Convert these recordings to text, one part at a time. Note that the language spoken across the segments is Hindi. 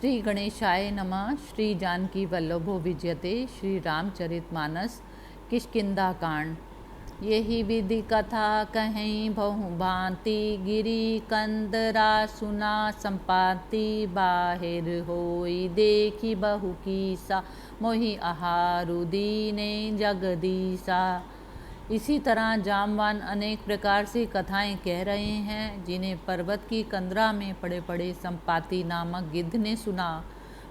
श्री गणेशाय नमः। श्री जानकी वल्लभो विजयते। श्री रामचरितमानस किष्किंधा कांड। यही विधि कथा कहीं बहु भांति, गिरी कंदरा सुना संपाति। बाहिर होई देखी बहु कीसा, मोहि आहारु दीने जगदीसा। इसी तरह जामवान अनेक प्रकार से कथाएं कह रहे हैं, जिन्हें पर्वत की कंदरा में पड़े पड़े संपाति नामक गिद्ध ने सुना।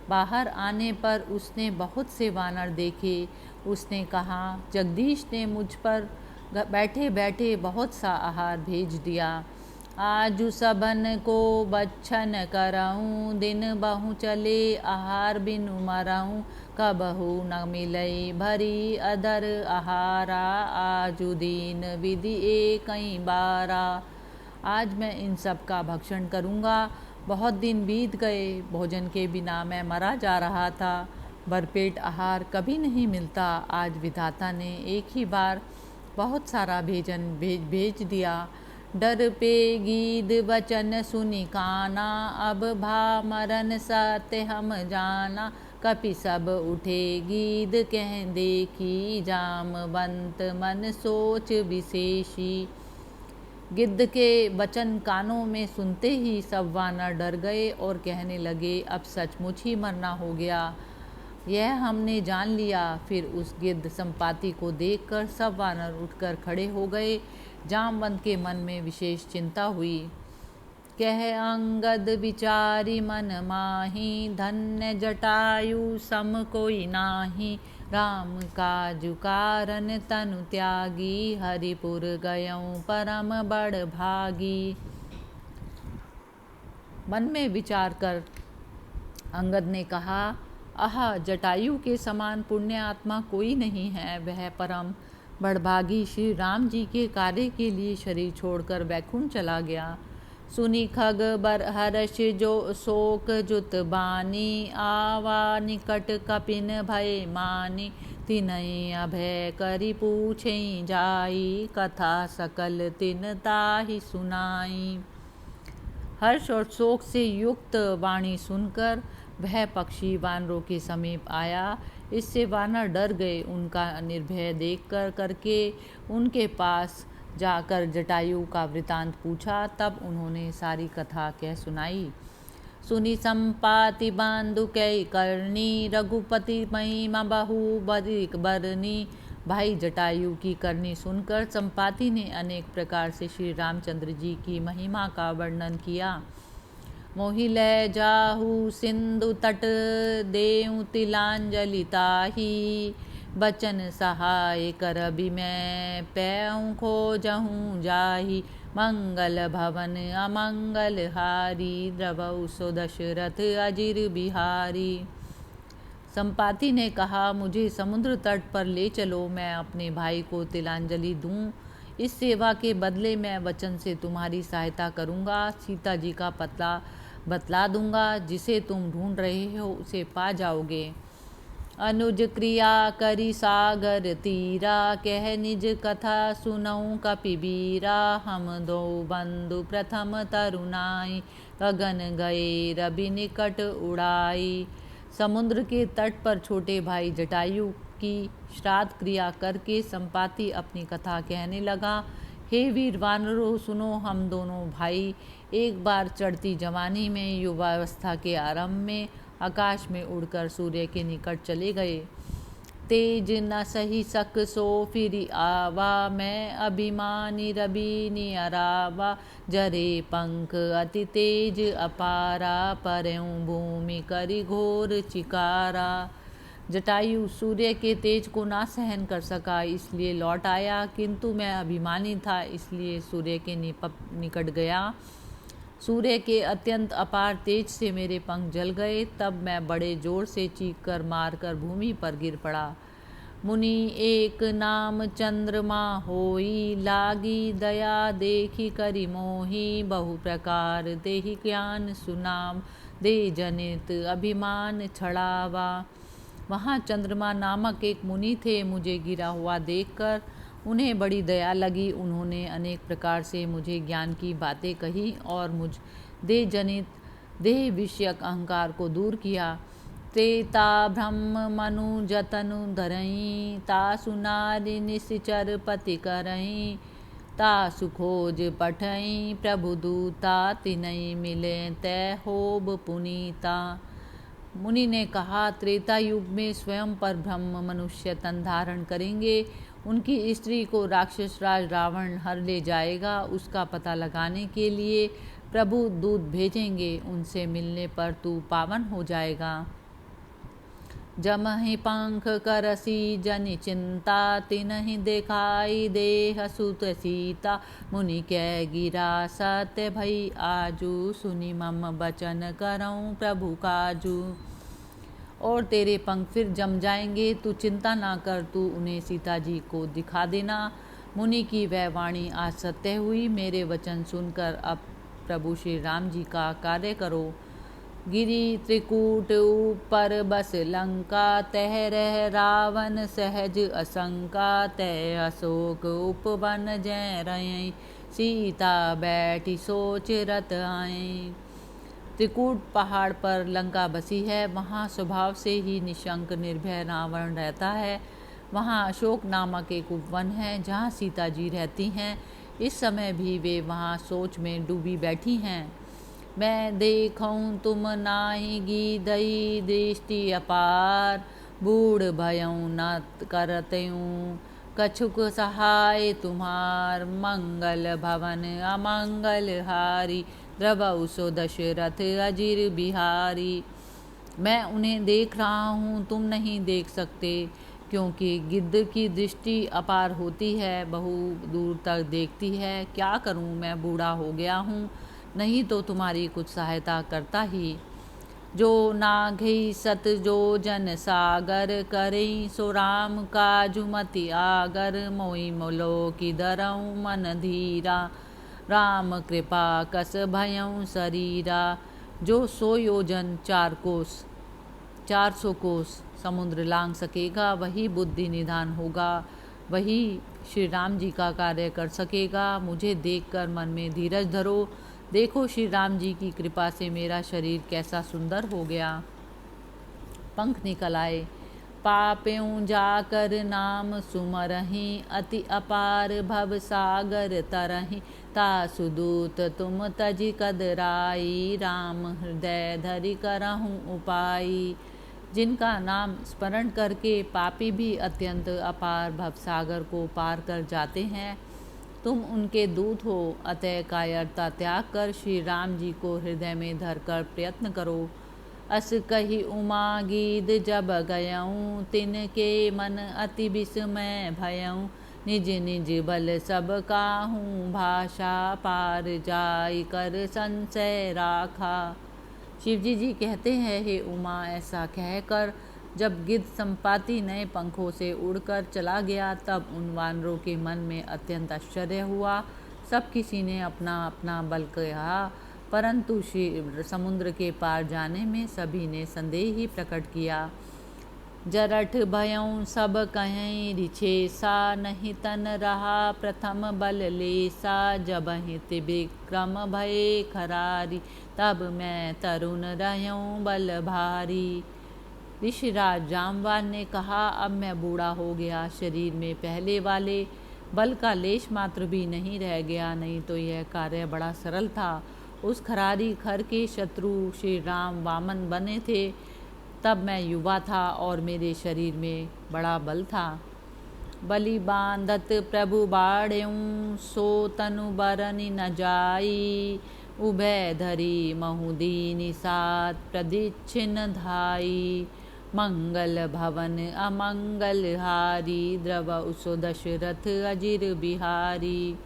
बाहर आने पर उसने बहुत से वानर देखे। उसने कहा, जगदीश ने मुझ पर बैठे बैठे बहुत सा आहार भेज दिया। आजु सबन को बच्छन करऊँ, दिन बहु चले आहार बिनु मरऊँ। कबहु न मिलई भरी अदर आहारा, आजु दीन विधि एकई बारा। आज मैं इन सब का भक्षण करूँगा। बहुत दिन बीत गए, भोजन के बिना मैं मरा जा रहा था। भरपेट आहार कभी नहीं मिलता। आज विधाता ने एक ही बार बहुत सारा भेज दिया। डर पे गीद वचन सुनि काना, अब भा मरन सत्य हम जाना। कपि सब उठे गीद कह देखी, जामवंत मन सोच विशेषी। गिद्ध के वचन कानों में सुनते ही सब वानर डर गए और कहने लगे, अब सचमुच ही मरना हो गया। यह हमने जान लिया। फिर उस गिद्ध संपाति को देखकर सब वानर उठकर खड़े हो गए। जामवंत के मन में विशेष चिंता हुई। कह अंगद विचारी मन माही, धन्य जटायु सम कोई नाही। राम काजु कारण तनु त्यागी, हरिपुर गयऊँ परम बड़ भागी। मन में विचार कर अंगद ने कहा, आहा, जटायु के समान पुण्य आत्मा कोई नहीं है। वह परम बड़भागी श्री राम जी के कार्य के लिए शरीर छोड़कर वैकुंठ चला गया। सुनी खग बर हर्ष जो शोक जुत बानी, आवा निकट कपिन भय मानी। तिनहि अभय करि पूछे जाई, कथा सकल तिन ताहि सुनाई। हर्ष और शोक से युक्त वाणी सुनकर वह पक्षी वानरों के समीप आया। इससे वानर डर गए। उनका निर्भय देखकर करके उनके पास जाकर जटायु का वृतांत पूछा। तब उन्होंने सारी कथा कह सुनाई। सुनी संपाति बांधु कै करनी, रघुपति महिमा बहु बधिक बरनी। भाई जटायु की करनी सुनकर संपाति ने अनेक प्रकार से श्री रामचंद्र जी की महिमा का वर्णन किया। मोहि लै जाहु सिंधु तट, देऊँ तिलांजलि ताही। बचन सहाय करबि मैं, पैऊँ खोजहूँ जाही। मंगल भवन अमंगल हारी, द्रवौ सो दशरथ अजिर बिहारी। संपाति ने कहा, मुझे समुद्र तट पर ले चलो, मैं अपने भाई को तिलांजलि दूं। इस सेवा के बदले मैं वचन से तुम्हारी सहायता करूंगा। सीता जी का पता बतला दूंगा। जिसे तुम ढूंढ रहे हो उसे पा जाओगे। अनुज क्रिया करी सागर तीरा, कह निज कथा सुनऊँ कपिबीरा। हम दो बंधु प्रथम तरुणाई, गगन गए रवि निकट उड़ाई। समुद्र के तट पर छोटे भाई जटायु की श्राद्ध क्रिया करके संपाति अपनी कथा कहने लगा। हे वीर वानरों, सुनो, हम दोनों भाई एक बार चढ़ती जवानी में युवावस्था के आरंभ में आकाश में उड़कर सूर्य के निकट चले गए। तेज न सही सक सो फिरी आवा, मैं अभिमानी रबीनी अरावा। जरे पंख अति तेज अपारा, परऊँ भूमि करी घोर चिकारा। जटायु सूर्य के तेज को ना सहन कर सका, इसलिए लौट आया। किंतु मैं अभिमानी था, इसलिए सूर्य के निकट गया। सूर्य के अत्यंत अपार तेज से मेरे पंख जल गए। तब मैं बड़े जोर से चीख कर मार कर भूमि पर गिर पड़ा। मुनि एक नाम चंद्रमा होई, लागी दया देखी करि मोही। बहु प्रकार देहि ज्ञान सुनाम, दे जनित अभिमान छड़ावा। वहाँ चंद्रमा नामक एक मुनि थे। मुझे गिरा हुआ देखकर उन्हें बड़ी दया लगी। उन्होंने अनेक प्रकार से मुझे ज्ञान की बातें कही और मुझ दे जनित देह विषयक अहंकार को दूर किया। त्रेता ब्रह्म मनु जतनु धरई, तासु नारी निश्चर पति करई, तासु खोज पठई प्रभु दूता, तिनई मिले तय होब पुनीता। मुनि ने कहा, त्रेता युग में स्वयं पर ब्रह्म मनुष्य तन धारण करेंगे। उनकी स्त्री को राक्षस राज रावण हर ले जाएगा। उसका पता लगाने के लिए प्रभु दूत भेजेंगे। उनसे मिलने पर तू पावन हो जाएगा। जमहि पंख करसी जनि चिंता, तिनहि देखाई देह सुत सीता, मुनि कै गिरा सत्य भई आजू, सुनि मम बचन करऊं प्रभु काजू। और तेरे पंख फिर जम जाएंगे, तू चिंता ना कर, तू उन्हें सीता जी को दिखा देना। मुनि की वह वाणी आज सत्य हुई। मेरे वचन सुनकर अब प्रभु श्री राम जी का कार्य करो। गिरी त्रिकूट ऊपर बस लंका, तह रह रावण सहज असंका, तह अशोक उपवन जय रही, सीता बैठी सोच रत आई। त्रिकूट पहाड़ पर लंका बसी है। वहाँ स्वभाव से ही निशंक निर्भय रावण रहता है। वहाँ अशोक नामक एक उपवन है जहाँ सीता जी रहती हैं। इस समय भी वे वहाँ सोच में डूबी बैठी हैं। मैं देखूं तुम नाही गीदई दृष्टि अपार, बूढ़ भयऊं न करतऊं कछुक सहाय तुम्हार, मंगल भवन अमंगल हारी, द्रवऊ सो दशरथ अजिर बिहारी। मैं उन्हें देख रहा हूँ, तुम नहीं देख सकते, क्योंकि गिद्ध की दृष्टि अपार होती है, बहु दूर तक देखती है। क्या करूँ, मैं बूढ़ा हो गया हूँ, नहीं तो तुम्हारी कुछ सहायता करता ही। जो नाघई सत जो जन सागर, करई सो राम काजु मति आगर, मोई मोलो की दरऊं मन धीरा, राम कृपा कस भयऊं शरीरा। जो 100 योजन 400 कोस समुद्र लांघ सकेगा, वही बुद्धि निधान होगा, वही श्री राम जी का कार्य कर सकेगा। मुझे देखकर मन में धीरज धरो। देखो श्री राम जी की कृपा से मेरा शरीर कैसा सुंदर हो गया। पंख निकल आए। पाप्यों जाकर नाम सुमरहि, अति अपार भव सागर तरहि, तासु दूत तुम तजि कदराई, राम हृदय धरि करहूँ उपाई। जिनका नाम स्मरण करके पापी भी अत्यंत अपार भवसागर को पार कर जाते हैं, तुम उनके दूत हो। अतः कायरता त्याग कर श्री राम जी को हृदय में धरकर प्रयत्न करो। अस कही उमा गीत जब गयऊँ, तिनके मन अति विस्मय भयऊँ, निज निज बल सब काहूँ, भाषा पार जाई कर संशय राखा। शिवजी जी कहते हैं, हे उमा, ऐसा कहकर जब गिद्ध संपाति नए पंखों से उड़कर चला गया, तब उन वानरों के मन में अत्यंत आश्चर्य हुआ। सब किसी ने अपना अपना बल कहा, परंतु समुद्र के पार जाने में सभी ने संदेह ही प्रकट किया। जरठ भयऊं सब कहीं रिछेसा, नहीं तन रहा प्रथम बल लेसा, जबहि त्रिविक्रम भये खरारी, तब मैं तरुण रहूं बल भारी। ऋषिराज जामवान ने कहा, अब मैं बूढ़ा हो गया, शरीर में पहले वाले बल का लेश मात्र भी नहीं रह गया, नहीं तो यह कार्य बड़ा सरल था। उस खरारी खर के शत्रु श्री राम वामन बने थे, तब मैं युवा था और मेरे शरीर में बड़ा बल था। बलि बांधत प्रभु बाढ़ेऊं, सो तनु बरनि न जाई, उभय धरी महुदीनि सात प्रदीक्षिण धाई, मंगल भवन अमंगल हारी, द्रवऊ सो दशरथ अजिर बिहारी।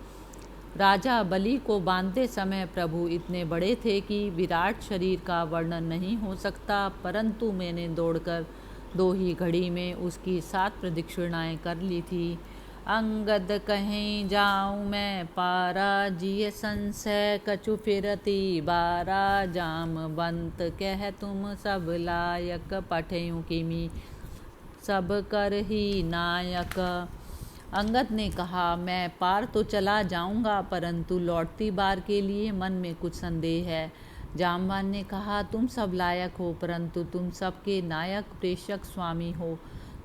राजा बलि को बांधते समय प्रभु इतने बड़े थे कि विराट शरीर का वर्णन नहीं हो सकता, परंतु मैंने दौड़कर 2 ही घड़ी में उसकी 7 प्रदक्षिणाएं कर ली थी। अंगद कहीं जाऊं मैं पारा, जिय संशय कछु फिरती बारा, जामवंत कह तुम सब लायक, पठेऊं किमी सब कर ही नायक। अंगद ने कहा, मैं पार तो चला जाऊंगा, परंतु लौटती बार के लिए मन में कुछ संदेह है। जामवान ने कहा, तुम सब लायक हो, परंतु तुम सबके नायक प्रेषक स्वामी हो,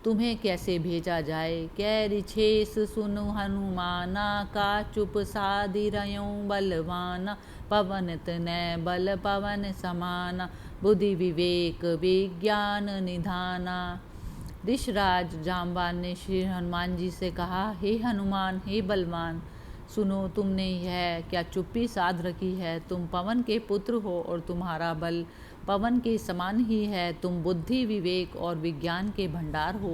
तुम्हें कैसे भेजा जाए। कै रिछेस सुनु हनुमाना, का चुप साधि रयों बलवाना। पवन तनय बल पवन समाना, बुद्धि विवेक विज्ञान निधाना। ऋषराज जामवान ने श्री हनुमान जी से कहा, हे हनुमान, हे बलवान, सुनो, तुमने यह क्या चुप्पी साध रखी है। तुम पवन के पुत्र हो और तुम्हारा बल पवन के समान ही है। तुम बुद्धि विवेक और विज्ञान के भंडार हो।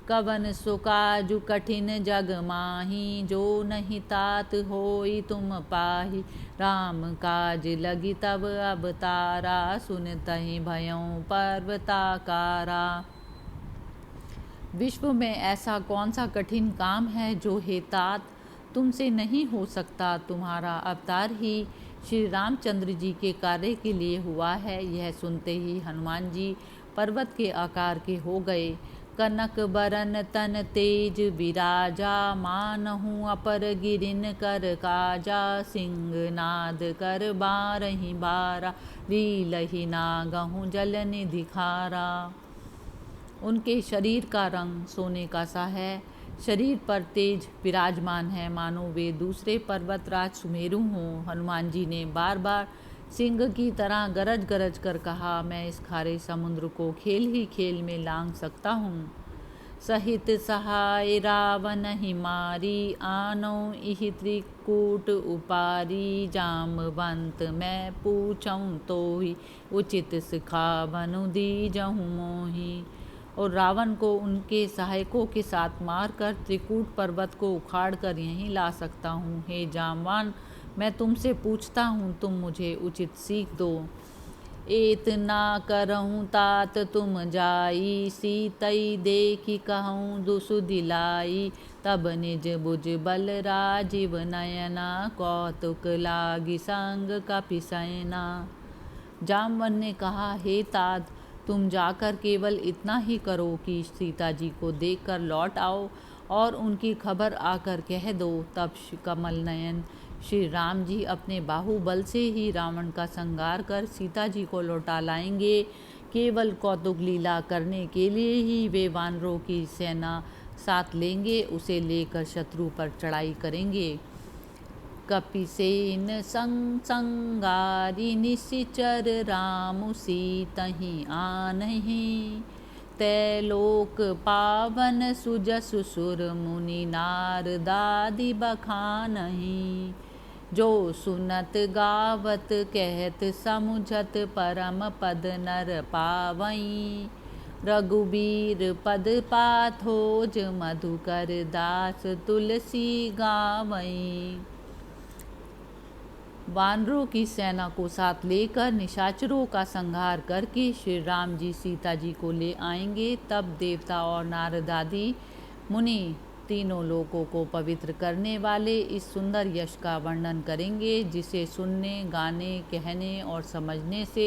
कवन सुकाजु कठिन जग माही, जो नहीं तात होई तुम पाही। राम काज लगी तब अवतारा, सुनतहि भयों पर्वताकारा। विश्व में ऐसा कौन सा कठिन काम है जो हे तात तुमसे नहीं हो सकता। तुम्हारा अवतार ही श्री रामचंद्र जी के कार्य के लिए हुआ है। यह सुनते ही हनुमान जी पर्वत के आकार के हो गए। कनक बरन तन तेज विराजा, मानहु अपर गिरिन कर काजा। सिंह नाद कर बारहि बारा, लीलहि नागहु जल निधि खारा। उनके शरीर का रंग सोने का सा है, शरीर पर तेज विराजमान है, मानो वे दूसरे पर्वतराज सुमेरु हों। हनुमान जी ने बार बार सिंह की तरह गरज गरज कर कहा, मैं इस खारे समुद्र को खेल ही खेल में लांघ सकता हूँ। सहित सहाय रावण ही मारी, आनो इहि त्रिकूट उपारी। जामवंत मैं पूछऊँ तो ही, उचित सिखावनु दीजहु मोहि। और रावण को उनके सहायकों के साथ मारकर त्रिकूट पर्वत को उखाड़कर यहीं ला सकता हूँ। हे जामवान, मैं तुमसे पूछता हूँ, तुम मुझे उचित सीख दो। एत ना करहूँ तात तुम जाई, सीतई देखी कहूँ दुसुधि लाई। तब निज भुज बल राजीव नयना, कौतुक लागी संग कपिसैना। जामवन ने कहा, हे तात, तुम जाकर केवल इतना ही करो कि सीता जी को देखकर लौट आओ और उनकी खबर आकर कह दो। तब कमल नयन श्री राम जी अपने बाहुबल से ही रावण का संहार कर सीता जी को लौटा लाएंगे। केवल कौतुक लीला करने के लिए ही वे वानरों की सेना साथ लेंगे, उसे लेकर शत्रु पर चढ़ाई करेंगे। कपिसेन संग संगारी, निशिचर राम सीतहि आनहि। तैलोक पावन सुजसु सुर मुनि, नारदादि बखानहि। जो सुनत गावत कहत समुझत, परम पद नर पावई। रघुबीर पद पाथोज, मधुकर दास तुलसी गावई। वानरों की सेना को साथ लेकर निशाचरों का संहार करके श्री राम जी सीता जी को ले आएंगे। तब देवता और नारद आदि मुनि तीनों लोकों को पवित्र करने वाले इस सुंदर यश का वर्णन करेंगे, जिसे सुनने, गाने, कहने और समझने से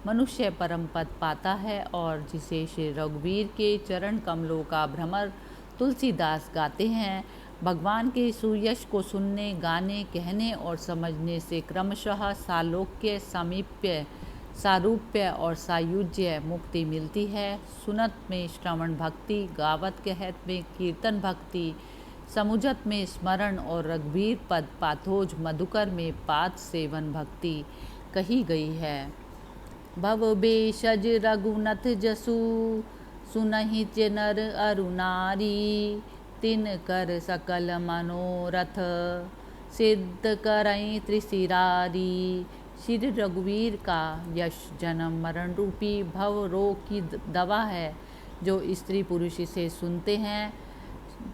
मनुष्य परम पद पाता है, और जिसे श्री रघुवीर के चरण कमलों का भ्रमर तुलसीदास गाते हैं। भगवान के सुयश को सुनने, गाने, कहने और समझने से क्रमशः सालोक्य, सामीप्य, सारूप्य और सायुज्य मुक्ति मिलती है। सुनत में श्रवण भक्ति, गावत कहत में कीर्तन भक्ति, समुझत में स्मरण और रघुवीर पद पाथोज मधुकर में पाद सेवन भक्ति कही गई है। भव बेशज रघुनथ जसु, सुनहि नर अरु नारी। तिन कर सकल मनोरथ, सिद्ध करई त्रिशिरारी। श्री रघुवीर का यश जन्म मरण रूपी भव रोग की दवा है। जो स्त्री पुरुष इसे सुनते हैं,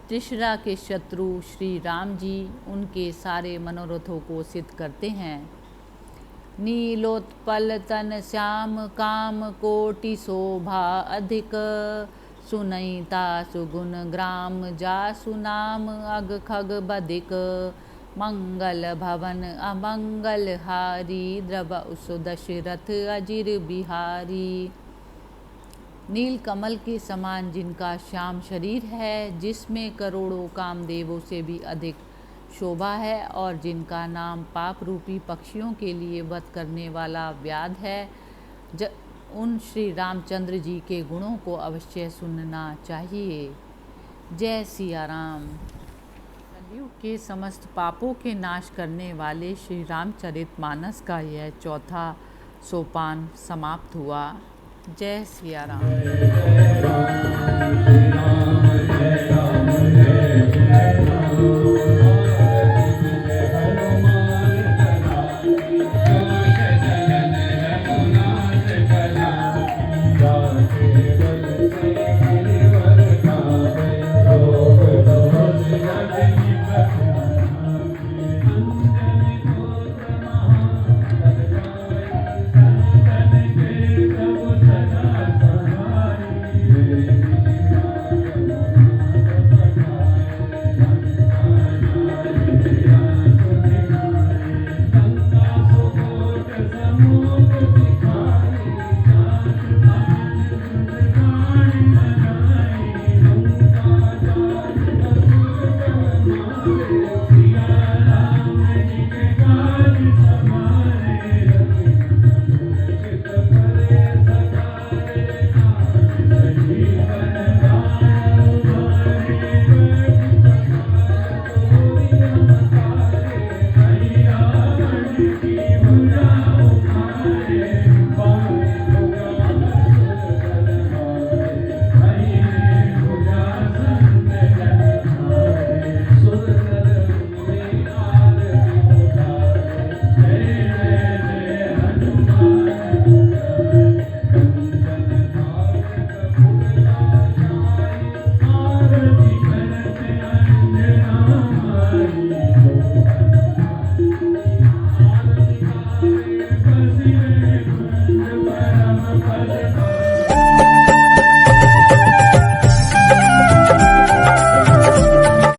त्रिशिरा के शत्रु श्री राम जी उनके सारे मनोरथों को सिद्ध करते हैं। नीलोत्पल तन श्याम, काम कोटि शोभा अधिक। सुनैता सुगुण ग्राम, जासु नाम अग खग बधिक। मंगल भवन अमंगल हारी, द्रव सुदशरथ अजिर बिहारी। नील कमल के समान जिनका श्याम शरीर है, जिसमें करोड़ों कामदेवों से भी अधिक शोभा है और जिनका नाम पाप रूपी पक्षियों के लिए वध करने वाला व्याध है, उन श्री रामचंद्र जी के गुणों को अवश्य सुनना चाहिए। जय सिया राम। कलयुग के समस्त पापों के नाश करने वाले श्री रामचरितमानस का यह चौथा सोपान समाप्त हुआ। जय सिया राम।